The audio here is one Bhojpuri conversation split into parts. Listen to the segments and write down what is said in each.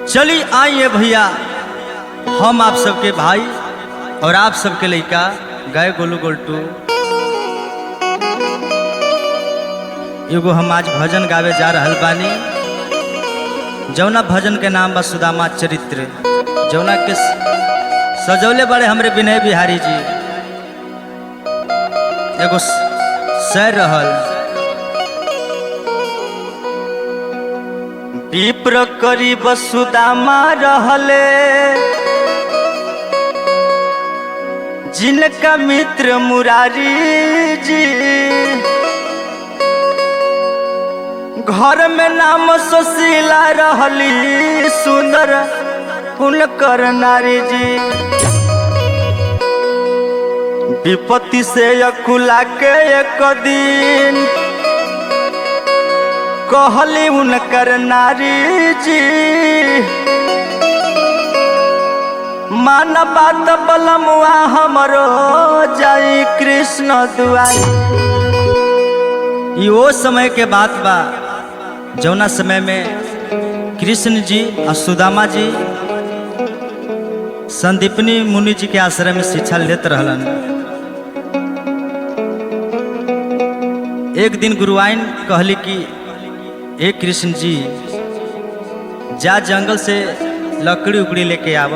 चली आइए भैया, हम आप सबके भाई और आप सबके लड़का गए गोलू गोल्टू। एगो हम आज भजन गावे जा रहल बानी, जौना भजन के नाम बा सुदामा चरित्र, जौना के सजौले बड़े हमरे विनय बिहारी जी। एगो शेर रहल, विप्र करीब सुदामा रहले, जिनका मित्र मुरारी जी। घर में नाम सुशीला रहली, सुंदर हुनकर नारी जी। विपत्ति से अकुला के एक दिन कहली उनकर नारी जी, मान बात बलमुआ हमरो जाई कृष्ण दुआई। ये वो समय के बात बा जौना समय में कृष्ण जी और सुदामा जी संदीपनी मुनि जी के आश्रम में शिक्षा लेते रहलन। एक दिन गुरुआइन कहली कि ए कृष्ण जी, जा जंगल से लकड़ी उकड़ी लेके आव।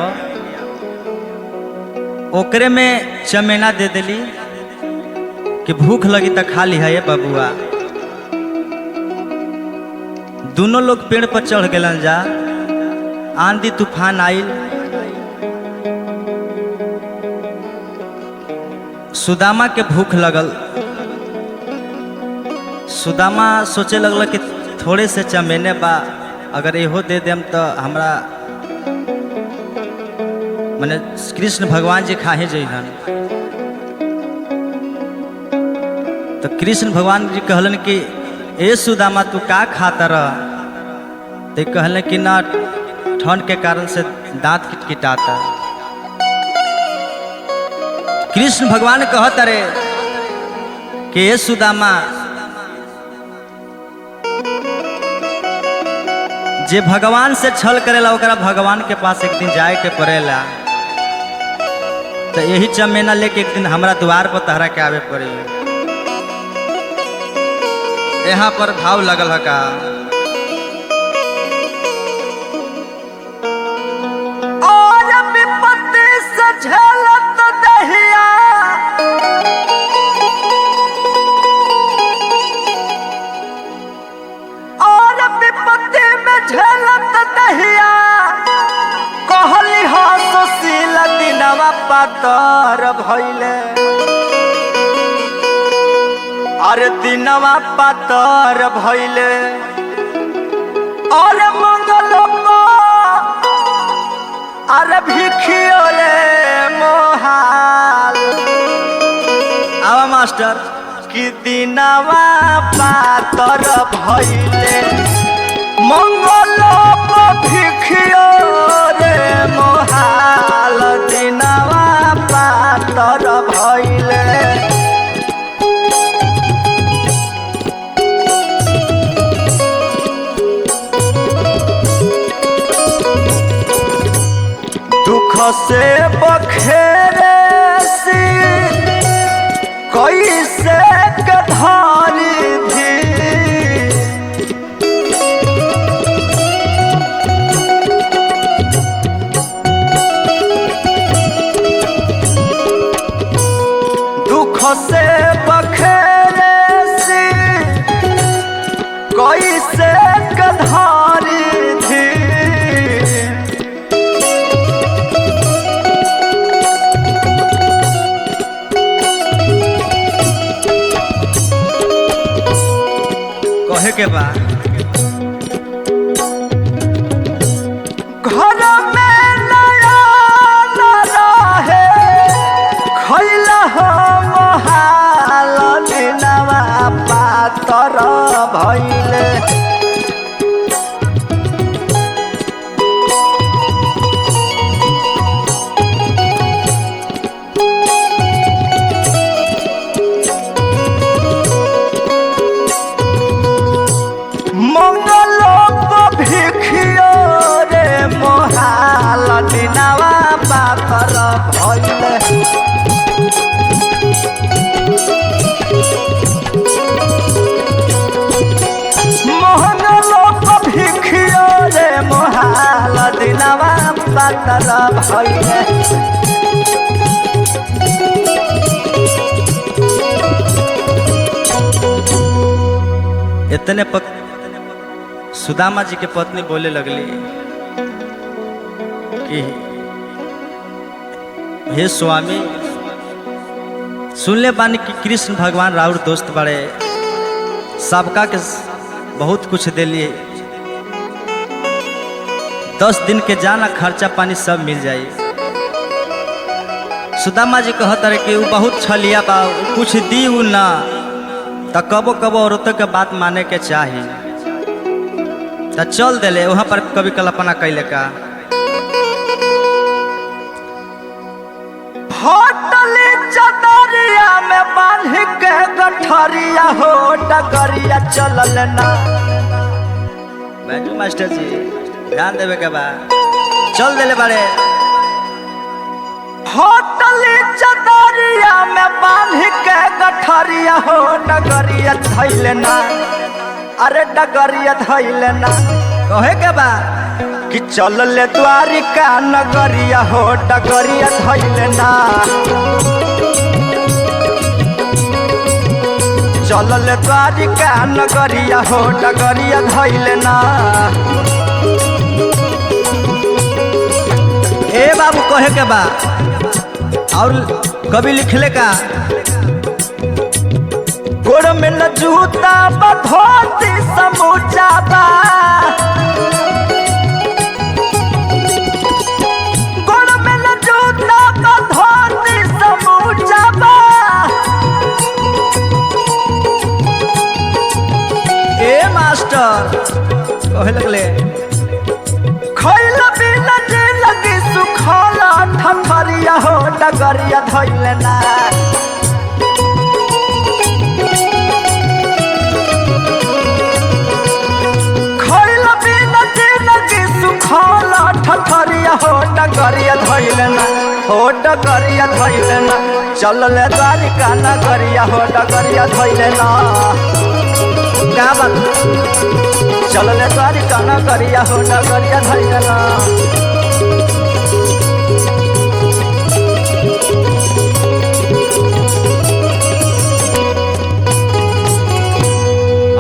ओकरे में चमेना दे देली कि भूख लगी तो खा लिहा ये बबुआ। दोनों लोग पेड़ पर चढ़ गलन जा, आंधी तूफान आइल। सुदामा के भूख लगल, सुदामा सोचे लगल कि थोड़े से चमेने बा, अगर इहो दे देम तो हमरा मने कृष्ण भगवान जी खाहे जइहन। तो कृष्ण भगवान जी कहलन कि ए सुदामा तू का खाता रह? तो कहलन कि ना, ठंड के कारण से दांत किटकिटाता। कृष्ण भगवान कहत रे कि ए सुदामा, जे भगवान से छल करेला ओकरा भगवान के पास एक दिन जाए के पड़ेला। तो यही चमेना लेके एक दिन हमरा द्वार पर तहरा के आवे पड़े। यहाँ पर भाव लगल है का, और विपत्ति से झेलत दहिया, और विपत्ति में झेलत दहिया, कहली हो सुशीला दिनवा पातर भइले। अरे दिनवा पातर भइले, अरे मंगल अरे भिखियो रे मोहाल। आवा मास्टर कि दिनवा पातर भइले, मंगल भिखियो रे मोहाल। दिनवा पातर भइले, दुख से बखेरे सी कैसे कधारी भी। दुख से बखेरे सी कैसे कधारी थी। कहे के बाद घर में नया रहे, खैला हम हाल। दिनवा पातर भइले, सारा भइले। इतने सुदामा जी के पत्नी बोले लगली कि हे स्वामी, सुनले बानी कि कृष्ण भगवान राउर दोस्त बड़े, सबका के बहुत कुछ दिलिए, 10 दिन के जाना खर्चा पानी सब मिल जाई। सुदामा जी कहत रहे कि वो बहुत छलिया बा, कुछ दी उ ना, तो कबो कबो औरतों के बात माने के चाही। तो चल दिले वहाँ पर कभी कल्पना कैले का होटली चदरिया में बांध के गठरिया हो डगरिया चलल ना। बैठू मास्टर जी, ध्यान देवे के बा, चल दिले बारे। होटली चदरिया में बांध के गठरिया हो डगरिया धैले ना। अरे डगरिया धैले ना कहे के बा कि चल ले द्वारिका नगरिया हो डगरिया धैले ना। चल ले द्वारिका नगरिया हो डगरिया धैले ना। ए बाबू कहे के बा और कभी लिखले का गोड़ में न जूता बधोती समूचा बा। गोड़ में न जूता बधोती समूचा बा। ए मास्टर कहे लगले खैला बिना जे लगी सुखला ठठरिया हो डगरिया धैले ना। ठठरिया हो डगरिया धैले ना, हो डगरिया धैले ना। चल ले द्वारिका नगरिया हो डगरिया धैले ना। क्या बात, चल ले द्वारिका नगरिया हो डगरिया धैले ना।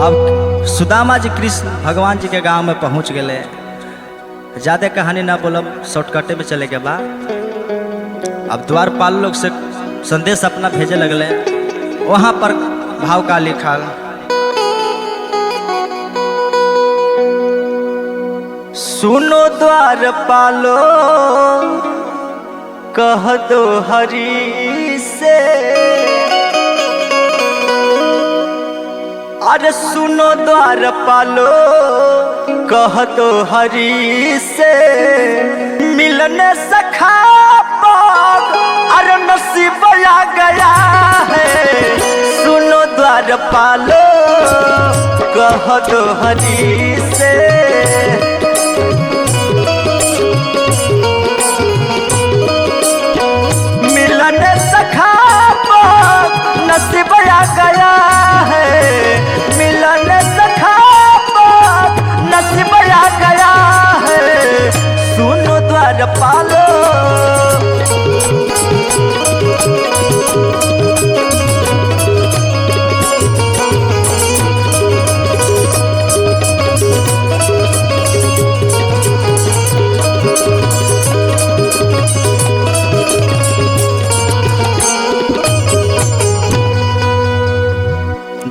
अब सुदामा जी कृष्ण भगवान जी के गांव में पहुंच गए। ज्यादा कहानी ना बोलब, शॉर्टकटे में चले के बाद अब द्वारपाल लोग से संदेश अपना भेजे लगले। वहां पर भाव का लिखा सुनो द्वारपालो कह दो हरि से। अरे सुनो द्वारपालो कह दो हरि से, मिलने सखा पाग अरे नसीब आ गया है। सुनो द्वारपालो कह दो हरि से, मिलने सखा पाग नसीब आ गया है। मिलने सखा पाग नसीब आ गया है। सुनो द्वारपालो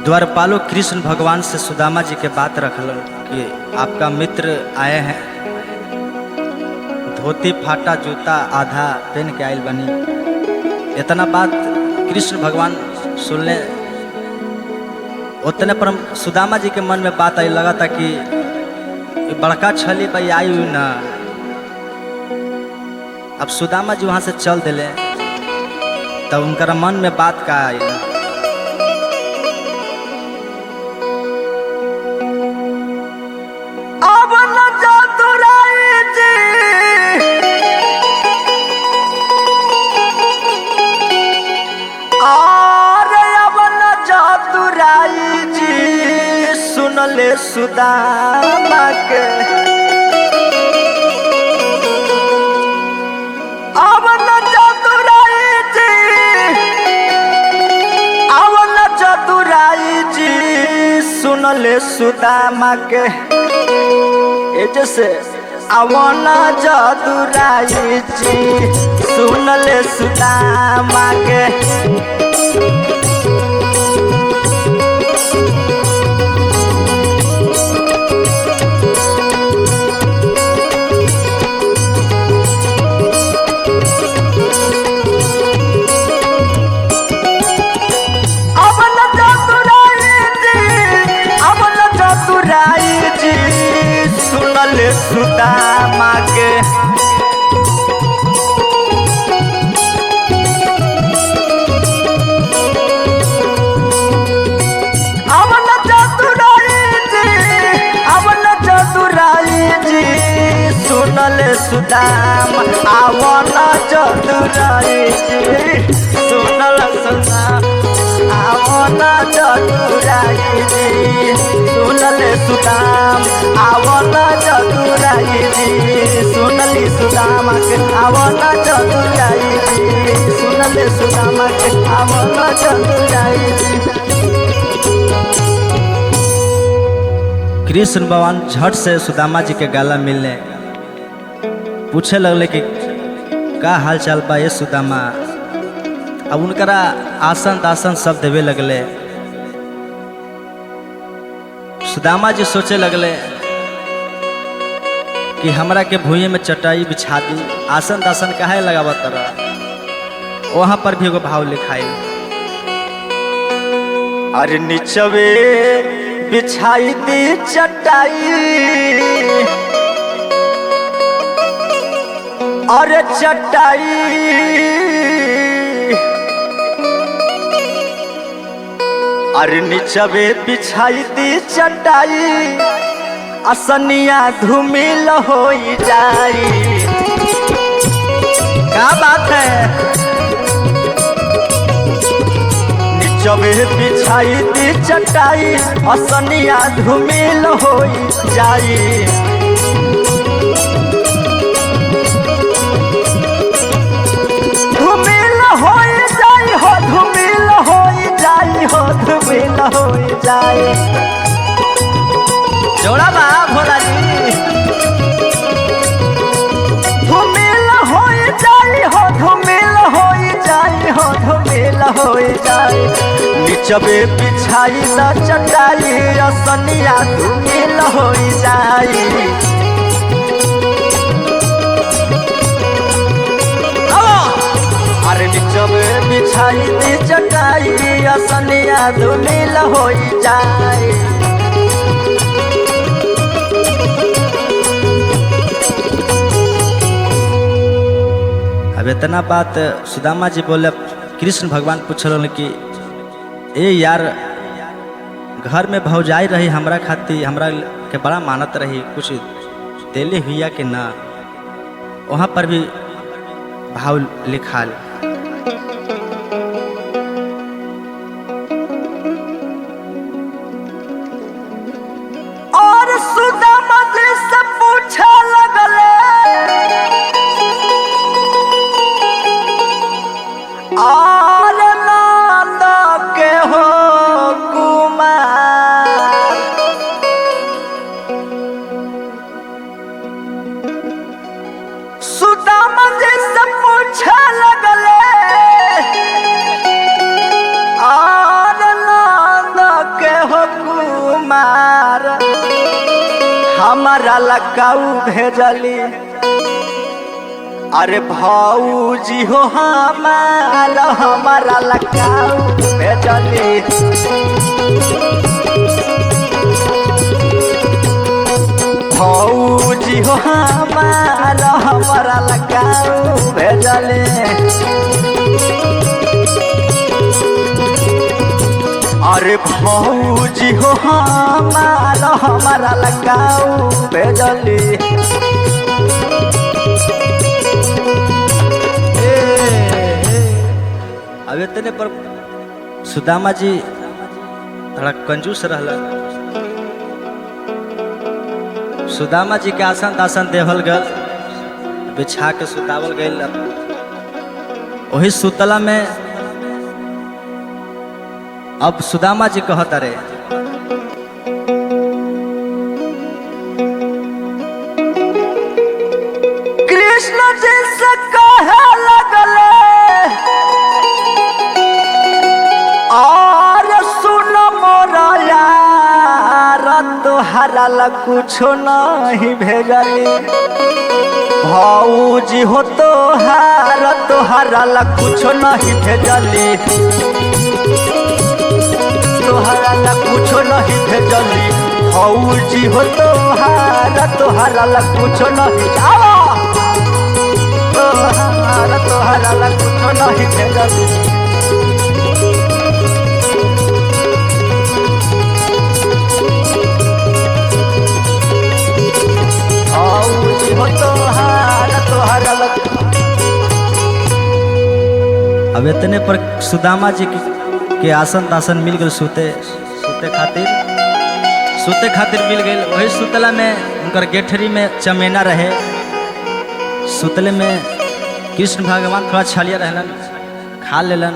द्वारपालो कृष्ण भगवान से सुदामा जी के बात रखल कि आपका मित्र आए हैं, धोती फाटा जूता आधा पहन के आयल बनी। इतना बात कृष्ण भगवान सुनले, उतने पर सुदामा जी के मन में बात आई, लगा था कि बड़का छली भाई आई हुई ना। अब सुदामा जी वहां से चल दिले, तब उनका मन में बात का आई। अब न जातुराई जी, अरे अब न जातुराई जी, सुनले सुदामा के सुनले सुदामा के जैसे आवना जदुराई जी सुनले सुदामा के सुनले सुदामा के अवन चतुराई जी सुनले सुदामा अवन चतुराई जी सुनल सुदामा अवन चतुराई जी सुनले सुदामा अवन चतुराई जी सुनली सुदामा के अवन चतुराई जी सुनले सुदामा के अवन चतुराई जी। कृष्ण भगवान झट से सुदामा जी के गाला मिलने पूछे लगले कि का हाल चाल बा ये सुदामा। अब उनकरा आसन दासन सब देवे लगले। सुदामा जी सोचे लगले कि हमरा के भूमि में चटाई बिछा दी, आसन दासन काहे लगावत तरह। वहां पर भी एगो भाव लिखाई अरे नीचवे बिछाई दी चटाई अरे चटाई अरे नीचवे बिछाई दी चटाई असनिया धूमिल हो जाई। क्या बात है नीचवे बिछाई दी चटाई असनिया धूमिल हो जाई। धूमिल हो जाई हो धूमिल हो जाई हो धूमिल हो जाई। जोड़ा बा भोला जी धूमिल हो जाई हो धूमिल हो जाई हो धूमिल हो जाई। नीचवे बिछाई द चटाई असनिया धूमिल हो जाई। अरे नीचवे बिछाई दी चटाई असनिया धूमिल हो जाई। अब इतना बात सुदामा जी बोले। कृष्ण भगवान पूछल कि ए यार घर में भौजाई रही हमरा खातिर हमरा के बड़ा मानत रही, कुछ देले हुआ कि ना। वहाँ पर भी भाव लिखा और सुदामा जी से पूछे लगले और नंद के हो कुमार सुदामा जी से पूछे लगले और नंद के हो कुमार हमारा लकाऊ भेजली। अरे भौजी हो हमारा लकाऊ भेजली। भौजी हो हमारा लकाऊ भेजली। अरे भौजी हो हमारा लकाऊ भेजली। अब इतने पर सुदामा जी थोड़ा कंजूस रहला। सुदामा जी के आसन दासन देवल गल, बिछा के सुतावल गल। वही सुतला में अब सुदामा जी कहत रे तोहरा ला कुछो नहीं भेजली भौजी हो तोहरा ला कुछो नहीं भेजली तोहरा ला कुछो नहीं भेजली भौजी हो तोहरा ला कुछो नहीं तोहरा ला कुछो नहीं भेजली अब इतने पर सुदामा जी के आसन तासन मिल गए सूते खातिर मिल गए। वही सुतला में उनकर गेठरी में चमेना रहे। सुतले में कृष्ण भगवान थोड़ा छलिया रहलन, खा लेलन।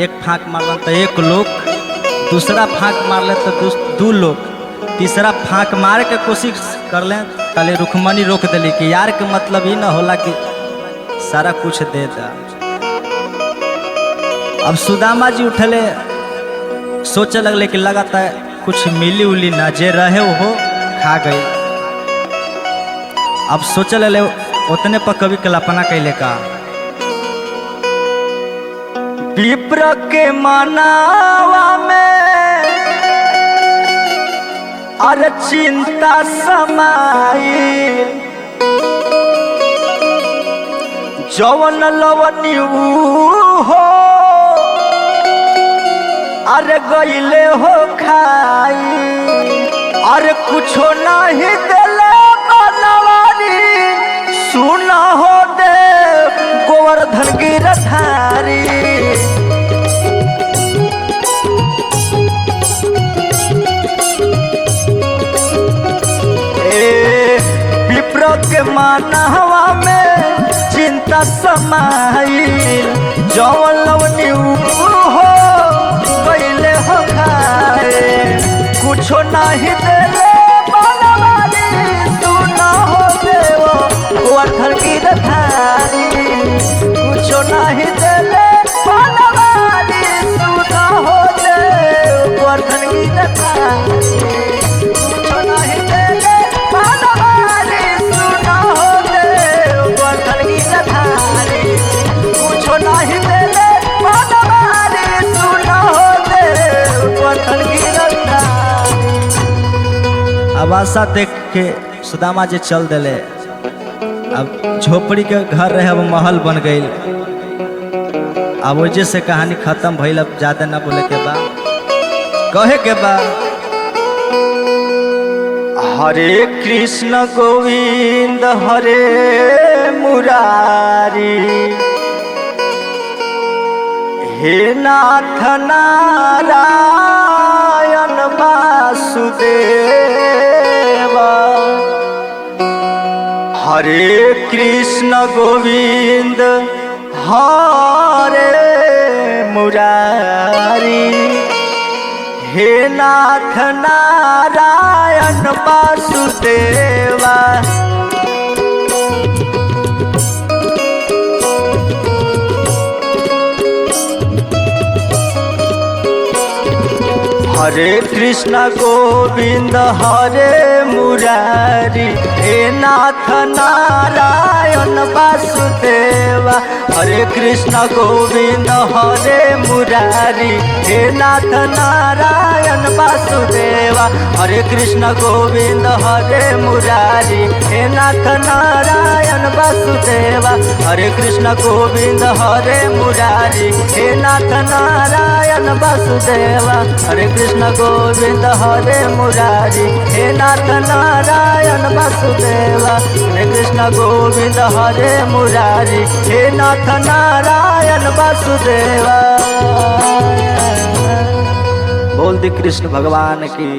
एक फाँक मारलन तो एक लोग, दूसरा फाँक मारले तो दू लोग, तीसरा फाँक मार के कोशिश कर लें तले रुक्मणी रोक दिली कि यार के मतलब ही ना होला कि सारा कुछ दे दा। अब सुदामा जी उठले, सोचे लगले कि लगाता है कुछ मिली उली ना, जे रहे वो खा गई। अब सोचे लगले उतने पर कभी कल्पना कैले का विप्र के मनावा में अरे चिंता समाई जवन लवनी हो अरे गईले हो खाई अरे कुछो नहीं दिले बनवारी सुना हो दे गोवर्धन गिरधारी विप्र के मानवा में चिंता समाइल जवन लवनी हो गईले हो खाए कुछो नहीं देले बनवारी सुना हो देव गोवर्धन गिरधारी कुछो नहीं देले बनवारी सुना हो देव गोवर्धन गिरधारी कुछो नहीं देले अब आशा देख के सुदामा जी चल दिले। अब झोपड़ी के घर रहे, अब महल बन गई। अब वजह से कहानी खत्म भइल। अब ज्यादा ना बोले के बा, कहे के बा हरे कृष्ण गोविंद हरे मुरारी हे नाथ नारायण वासुदेव हरे कृष्ण गोविंद हरे मुरारी हे नाथ नारायण वासुदेवा हरे कृष्ण गोविंद हरे मुरारी हे नाथ नारायण वासुदेवा हरे कृष्ण गोविंद हरे मुरारी हे नाथ नारायण वासुदेवा हरे कृष्ण गोविंद हरे मुरारी हे नाथ नारायण वासुदेवा हरे कृष्ण गोविंद हरे मुरारी हे नाथ नारायण वासुदेवा हरे कृष्ण गोविंद हरे मुरारी हे नाथ नारायण वासुदेवा हरे कृष्ण गोविंद हरे मुरारी हे नाथ नारायण वासुदेवा। बोल दी कृष्ण भगवान की।